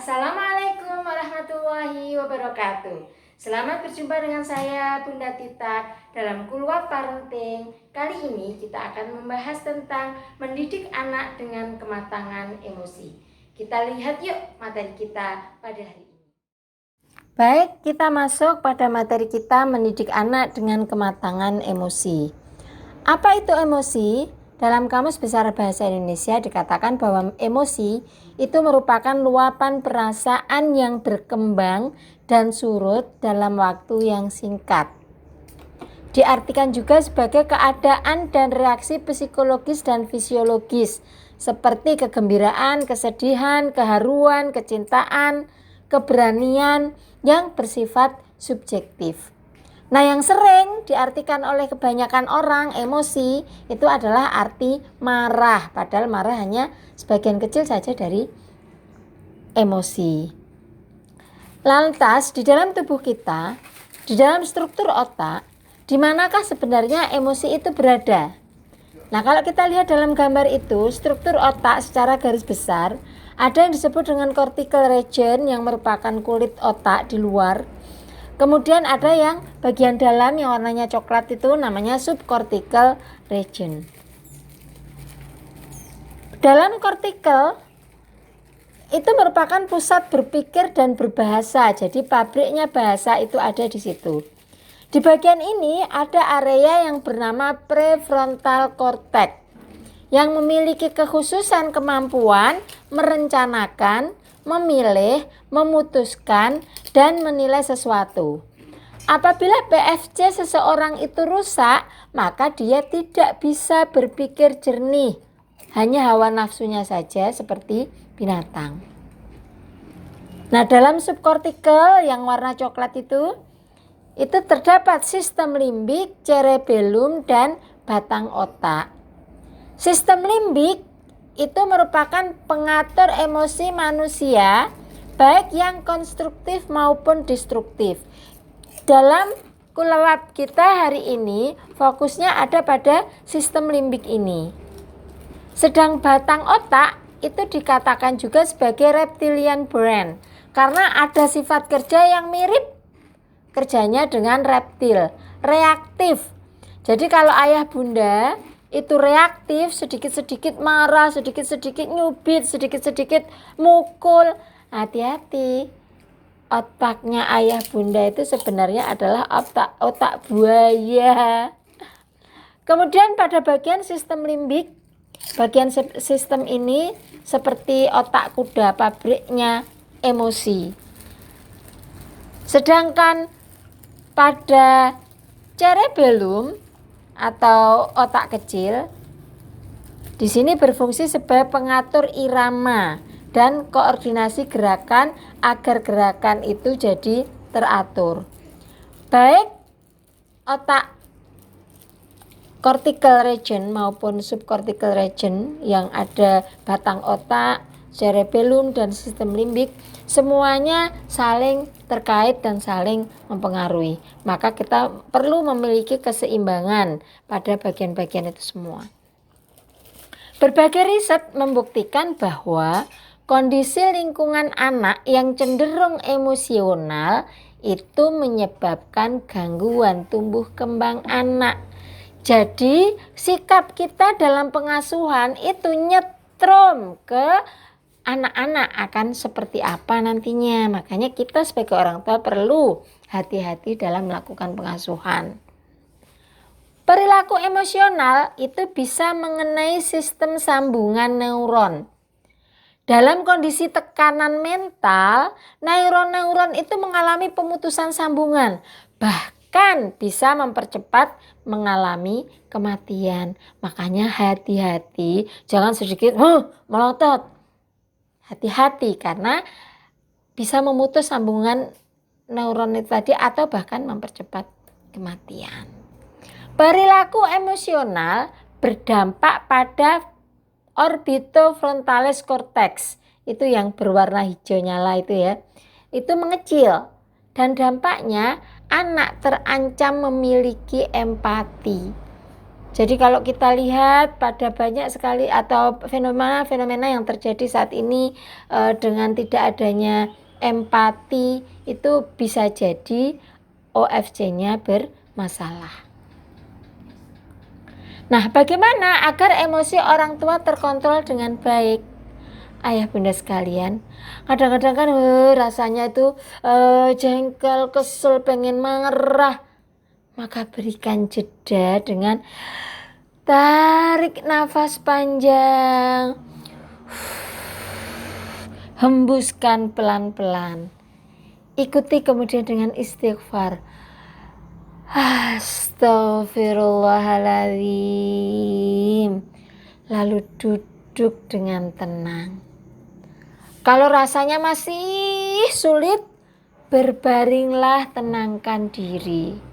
Assalamualaikum warahmatullahi wabarakatuh. Selamat berjumpa dengan saya Bunda Tita dalam Keluar Parenting. Kali ini kita akan membahas tentang mendidik anak dengan kematangan emosi. Kita lihat yuk materi kita pada hari ini. Baik, kita masuk pada materi kita mendidik anak dengan kematangan emosi. Apa itu emosi? Dalam Kamus Besar Bahasa Indonesia dikatakan bahwa emosi itu merupakan luapan perasaan yang berkembang dan surut dalam waktu yang singkat. Diartikan juga sebagai keadaan dan reaksi psikologis dan fisiologis seperti kegembiraan, kesedihan, keharuan, kecintaan, keberanian yang bersifat subjektif. Nah, yang sering diartikan oleh kebanyakan orang emosi itu adalah arti marah, padahal marah hanya sebagian kecil saja dari emosi. Lantas di dalam tubuh kita, di dalam struktur otak, di manakah sebenarnya emosi itu berada? Nah, kalau kita lihat dalam gambar itu, struktur otak secara garis besar ada yang disebut dengan cortical region yang merupakan kulit otak di luar. Kemudian ada yang bagian dalam yang warnanya coklat itu namanya subcortical region. Dalam cortical itu merupakan pusat berpikir dan berbahasa. Jadi pabriknya bahasa itu ada di situ. Di bagian ini ada area yang bernama prefrontal cortex yang memiliki kekhususan kemampuan merencanakan, memilih, memutuskan, dan menilai sesuatu. Apabila PFC seseorang itu rusak, maka dia tidak bisa berpikir jernih. Hanya hawa nafsunya saja seperti binatang. Nah, dalam subkortikal yang warna coklat itu terdapat sistem limbik, cerebellum, dan batang otak. Sistem limbik itu merupakan pengatur emosi manusia, baik yang konstruktif maupun destruktif. Dalam kulawab kita hari ini, fokusnya ada pada sistem limbik ini. Sedang batang otak itu dikatakan juga sebagai reptilian brain, karena ada sifat kerja yang mirip kerjanya dengan reptil, reaktif. Jadi kalau ayah bunda itu reaktif, sedikit-sedikit marah, sedikit-sedikit nyubit, sedikit-sedikit mukul. Hati-hati, otaknya ayah bunda itu sebenarnya adalah otak buaya. Kemudian pada bagian sistem limbik, bagian sistem ini seperti otak kuda, pabriknya emosi. Sedangkan pada cerebellum atau otak kecil di sini berfungsi sebagai pengatur irama dan koordinasi gerakan agar gerakan itu jadi teratur. Baik otak cortical region maupun subcortical region yang ada batang otak, cerebellum, dan sistem limbik, semuanya saling terkait dan saling mempengaruhi. Maka kita perlu memiliki keseimbangan pada bagian-bagian itu semua. Berbagai riset membuktikan bahwa kondisi lingkungan anak yang cenderung emosional itu menyebabkan gangguan tumbuh kembang anak. Jadi sikap kita dalam pengasuhan itu nyetrum ke anak-anak akan seperti apa nantinya. Makanya kita sebagai orang tua perlu hati-hati dalam melakukan pengasuhan. Perilaku emosional itu bisa mengenai sistem sambungan neuron. Dalam kondisi tekanan mental, neuron-neuron itu mengalami pemutusan sambungan. Bahkan bisa mempercepat mengalami kematian. Makanya hati-hati, jangan sedikit melotot. Hati-hati karena bisa memutus sambungan neuron itu tadi atau bahkan mempercepat kematian. Perilaku emosional berdampak pada orbitofrontalis cortex, itu yang berwarna hijau nyala itu ya. Itu mengecil dan dampaknya anak terancam memiliki empati. Jadi kalau kita lihat pada banyak sekali atau fenomena-fenomena yang terjadi saat ini dengan tidak adanya empati, itu bisa jadi OFC-nya bermasalah. Nah, bagaimana agar emosi orang tua terkontrol dengan baik? Ayah bunda sekalian, kadang-kadang kan rasanya itu jengkel, kesel, pengen marah. Maka berikan jeda dengan tarik nafas panjang, hembuskan pelan-pelan. Ikuti kemudian dengan istighfar. Astaghfirullahaladzim. Lalu duduk dengan tenang. Kalau rasanya masih sulit, berbaringlah, tenangkan diri.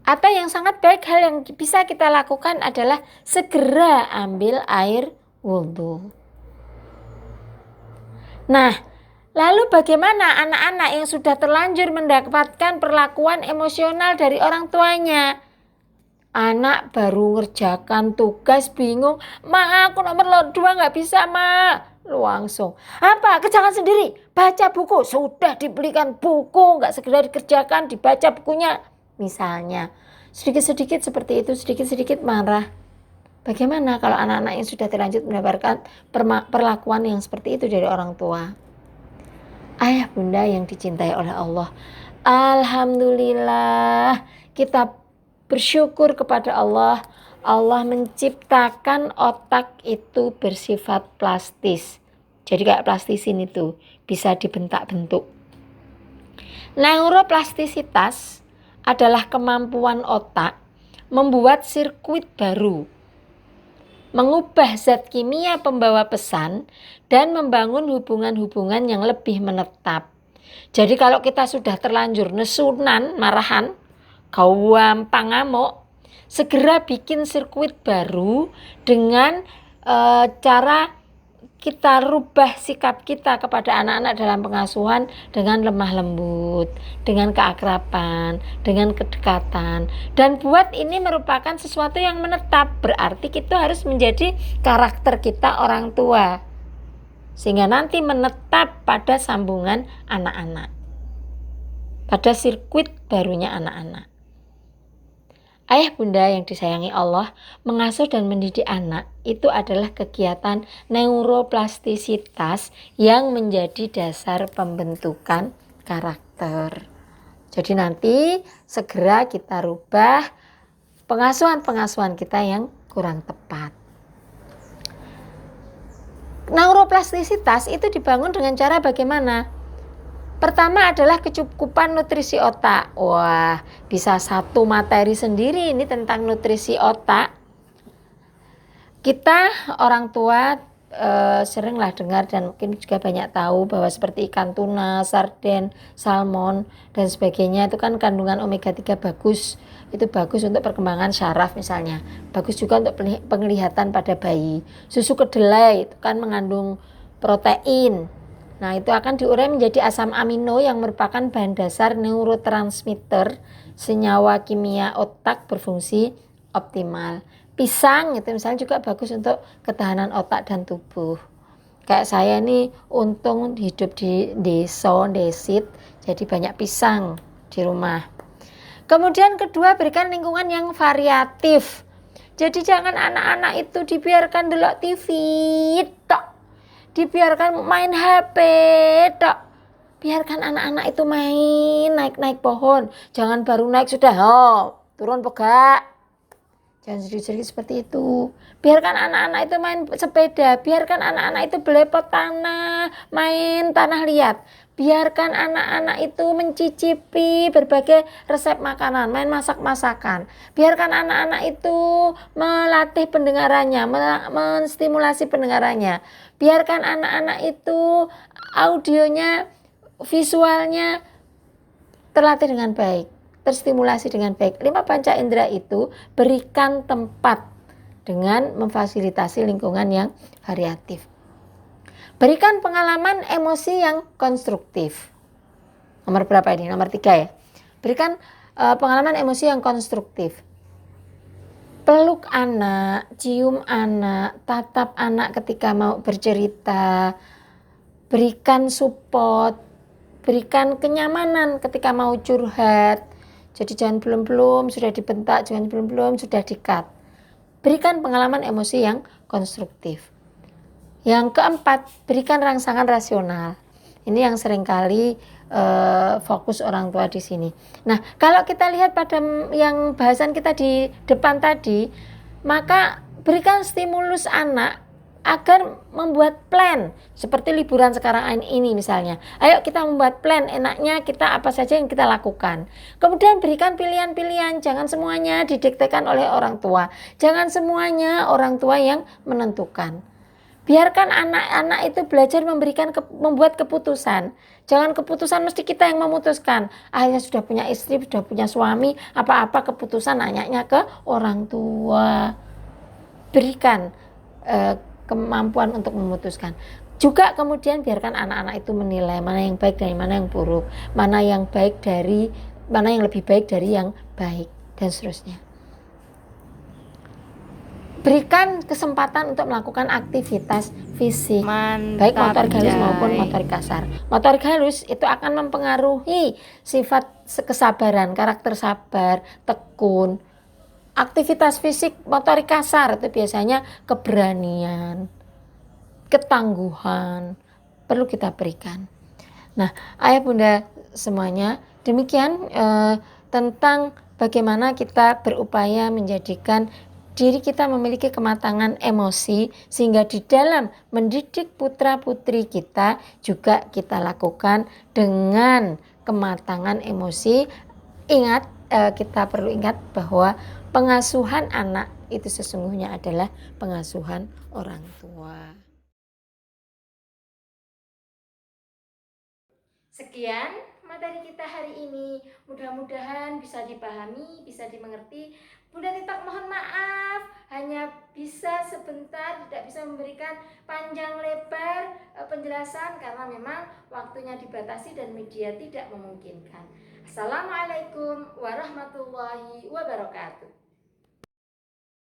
Atau yang sangat baik, hal yang bisa kita lakukan adalah segera ambil air wudhu. Nah, lalu bagaimana anak-anak yang sudah terlanjur mendapatkan perlakuan emosional dari orang tuanya? Anak baru ngerjakan tugas bingung, "Ma, aku nomor 2 gak bisa, Ma." Langsung, "Apa? Kerjakan sendiri, baca buku." Sudah dibelikan buku, gak segera dikerjakan, dibaca bukunya. Misalnya, sedikit-sedikit seperti itu, sedikit-sedikit marah. Bagaimana kalau anak-anak yang sudah terlanjur mendapatkan perlakuan yang seperti itu dari orang tua? Ayah bunda yang dicintai oleh Allah, alhamdulillah kita bersyukur kepada Allah. Allah menciptakan otak itu bersifat plastis. Jadi kayak plastisin itu bisa dibentak-bentuk. Neuroplastisitas adalah kemampuan otak membuat sirkuit baru, mengubah zat kimia pembawa pesan, dan membangun hubungan-hubungan yang lebih menetap. Jadi kalau kita sudah terlanjur nesunan, marahan, gampang ngamuk, segera bikin sirkuit baru dengan cara kita rubah sikap kita kepada anak-anak dalam pengasuhan dengan lemah lembut, dengan keakraban, dengan kedekatan. Dan buat ini merupakan sesuatu yang menetap, berarti kita harus menjadi karakter kita orang tua, sehingga nanti menetap pada sambungan anak-anak, pada sirkuit barunya anak-anak. Ayah bunda yang disayangi Allah, mengasuh dan mendidik anak itu adalah kegiatan neuroplastisitas yang menjadi dasar pembentukan karakter. Jadi nanti segera kita rubah pengasuhan-pengasuhan kita yang kurang tepat. Neuroplastisitas itu dibangun dengan cara bagaimana? Pertama adalah kecukupan nutrisi otak. Wah, bisa satu materi sendiri ini tentang nutrisi otak. Kita orang tua seringlah dengar dan mungkin juga banyak tahu bahwa seperti ikan tuna, sarden, salmon dan sebagainya itu kan kandungan omega 3 bagus. Itu bagus untuk perkembangan syaraf misalnya. Bagus juga untuk penglihatan pada bayi. Susu kedelai itu kan mengandung protein. Nah, itu akan diurai menjadi asam amino yang merupakan bahan dasar neurotransmitter, senyawa kimia otak berfungsi optimal. Pisang itu misalnya juga bagus untuk ketahanan otak dan tubuh. Kayak saya nih untung hidup di desit, jadi banyak pisang di rumah. Kemudian kedua, berikan lingkungan yang variatif. Jadi jangan anak-anak itu dibiarkan delok TV tok. Dibiarkan main HP tok. Biarkan anak-anak itu main, naik-naik pohon. Jangan baru naik sudah turun pegak. Jangan sedikit-sedikit seperti itu. Biarkan anak-anak itu main sepeda. Biarkan anak-anak itu belepot tanah, main tanah liat. Biarkan anak-anak itu mencicipi berbagai resep makanan, main masak-masakan. Biarkan anak-anak itu melatih pendengarannya, menstimulasi pendengarannya. Biarkan anak-anak itu audionya, visualnya terlatih dengan baik, terstimulasi dengan baik. 5 panca indera itu berikan tempat dengan memfasilitasi lingkungan yang variatif. Berikan pengalaman emosi yang konstruktif. Nomor berapa ini? Nomor 3 ya. Berikan pengalaman emosi yang konstruktif. peluk anak, cium anak, tatap anak ketika mau bercerita, berikan support, berikan kenyamanan ketika mau curhat. Jadi jangan belum-belum sudah dibentak, jangan belum-belum sudah di-cut. Berikan pengalaman emosi yang konstruktif. Yang keempat, berikan rangsangan rasional. Ini yang seringkali fokus orang tua di sini. Nah, kalau kita lihat pada yang bahasan kita di depan tadi, maka berikan stimulus anak agar membuat plan seperti liburan sekarang ini misalnya. Ayo kita membuat plan, enaknya kita apa saja yang kita lakukan. Kemudian berikan pilihan-pilihan, jangan semuanya didiktekan oleh orang tua. Jangan semuanya orang tua yang menentukan. Biarkan anak-anak itu belajar membuat keputusan. Jangan keputusan mesti kita yang memutuskan. Akhirnya sudah punya istri, sudah punya suami, apa-apa keputusan nanyanya ke orang tua. Berikan kemampuan untuk memutuskan. Juga kemudian biarkan anak-anak itu menilai mana yang baik dan mana yang buruk, mana yang lebih baik dari yang baik dan seterusnya. Berikan kesempatan untuk melakukan aktivitas fisik, baik motorik halus maupun motorik kasar. Motorik halus itu akan mempengaruhi sifat kesabaran, karakter sabar, tekun. Aktivitas fisik motorik kasar itu biasanya keberanian, ketangguhan, perlu kita berikan. Nah, ayah bunda semuanya, demikian tentang bagaimana kita berupaya menjadikan diri kita memiliki kematangan emosi sehingga di dalam mendidik putra-putri kita juga kita lakukan dengan kematangan emosi. Ingat, kita perlu ingat bahwa pengasuhan anak itu sesungguhnya adalah pengasuhan orang tua. Sekian materi kita hari ini. Mudah-mudahan bisa dipahami, bisa dimengerti. Bunda Titak mohon maaf, hanya bisa sebentar, tidak bisa memberikan panjang lebar penjelasan karena memang waktunya dibatasi dan media tidak memungkinkan. Assalamualaikum warahmatullahi wabarakatuh.